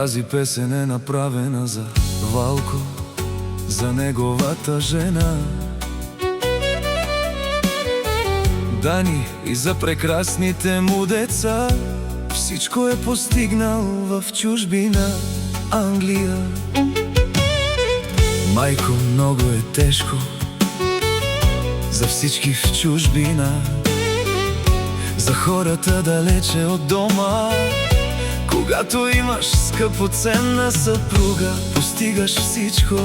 Тази песен е направена за Валко, за неговата жена Дани и за прекрасните му деца. Всичко е постигнал в чужбина, Англия. Майко, много е тежко за всички в чужбина, за хората далече от дома. Когато имаш скъпоценна съпруга, постигаш всичко.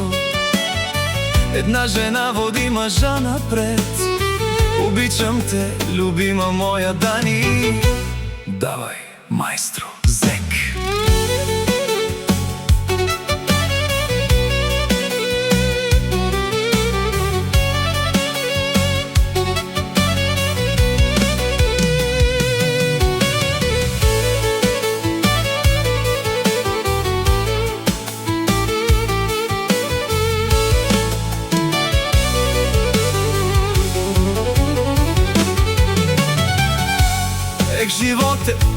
Една жена води мъжа напред. Обичам те, любима моя Дани. Давай, майстро, зек!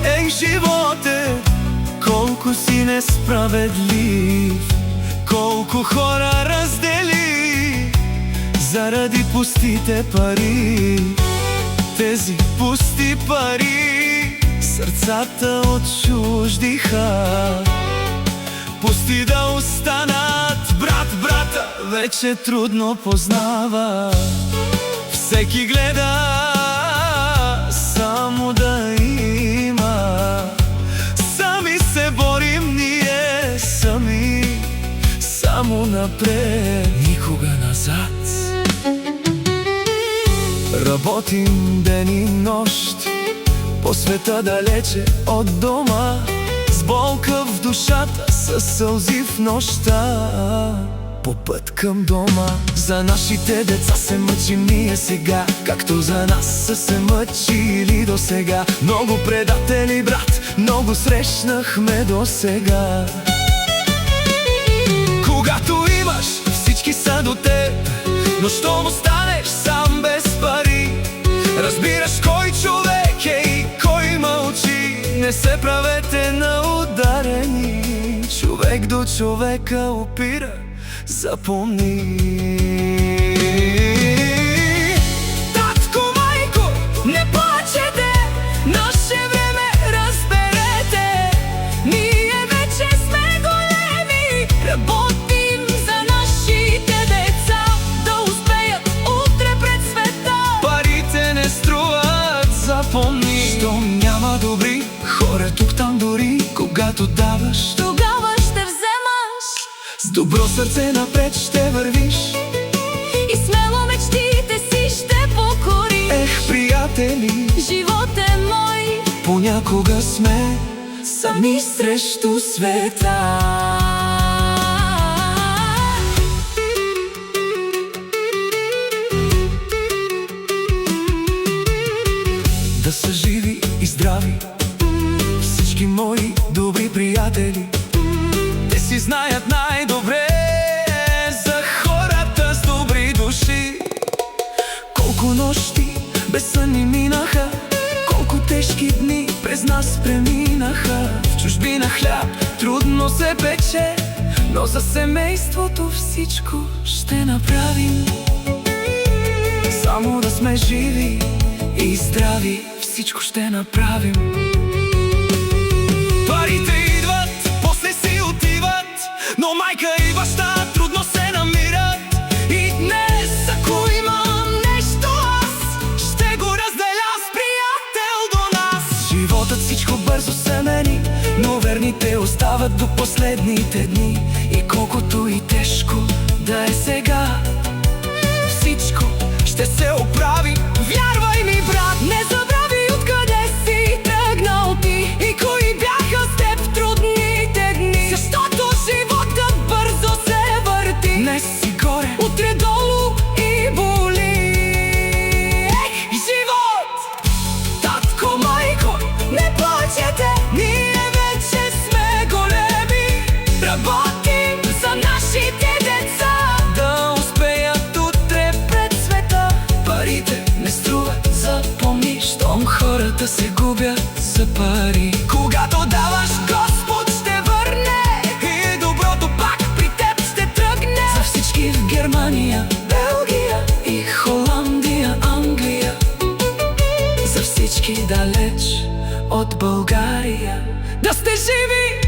Ех, животе, колко си несправедлив, колко хора раздели заради пустите пари. Тези пусти пари сърцата отчуждиха. Пусти да останат, брата вече трудно познава. Всеки гледа само да има. Сами се борим ние сами, само напред, никога назад. Работим ден и нощ по света далече от дома, с болка в душата, със сълзи в нощта. По път към дома, за нашите деца се мъчим ние сега, както за нас са се мъчили досега. Много предатели, брат, много срещнахме досега. Когато имаш, всички са до теб, но щом останеш сам без пари, разбираш кой човек е и кой мълчи. Не се правете на ударени, човек до човека опира. Запомни, татко, майко, не плачете, наше време разберете. Ние вече сме големи, работим за нашите деца, да успеят утре пред света. Парите не струват, запомни. Щом няма добри хора тук там дори, когато даваш, с добро сърце напред ще вървиш и смело мечтите си ще покориш. Ех, приятели, живот е мой, понякога сме сами срещу света. Да са живи и здрави всички мои добри приятели. Те си знаят най-добре за хората с добри души. Колко нощи безсънни минаха, колко тежки дни през нас преминаха. В чужбина хляб трудно се пече, но за семейството всичко ще направим. Само да сме живи и здрави, всичко ще направим. Парите идват, после си отиват, но майка и баща трудно се намират. И днес, ако имам нещо аз, ще го разделя с приятел до нас. Животът всичко бързо се мени, но верните остават до последните дни. И колкото и тежко да е сега, всичко ще се оправи. Вярвай ми, брат, не забрави откъде си тръгнал ти и кои бяха с теб в трудните дни. Защото животът бързо се върти, днес си горе, утре долу и боли. Ех, живот! Татко, майко, не плачете, ние вече сме големи. Работим за нашите деца, да успеят утре пред света. Парите не струват, запомни, щом хората се губят за пари. Когато даваш, Господ ще върне далеч от България. Да сте живи!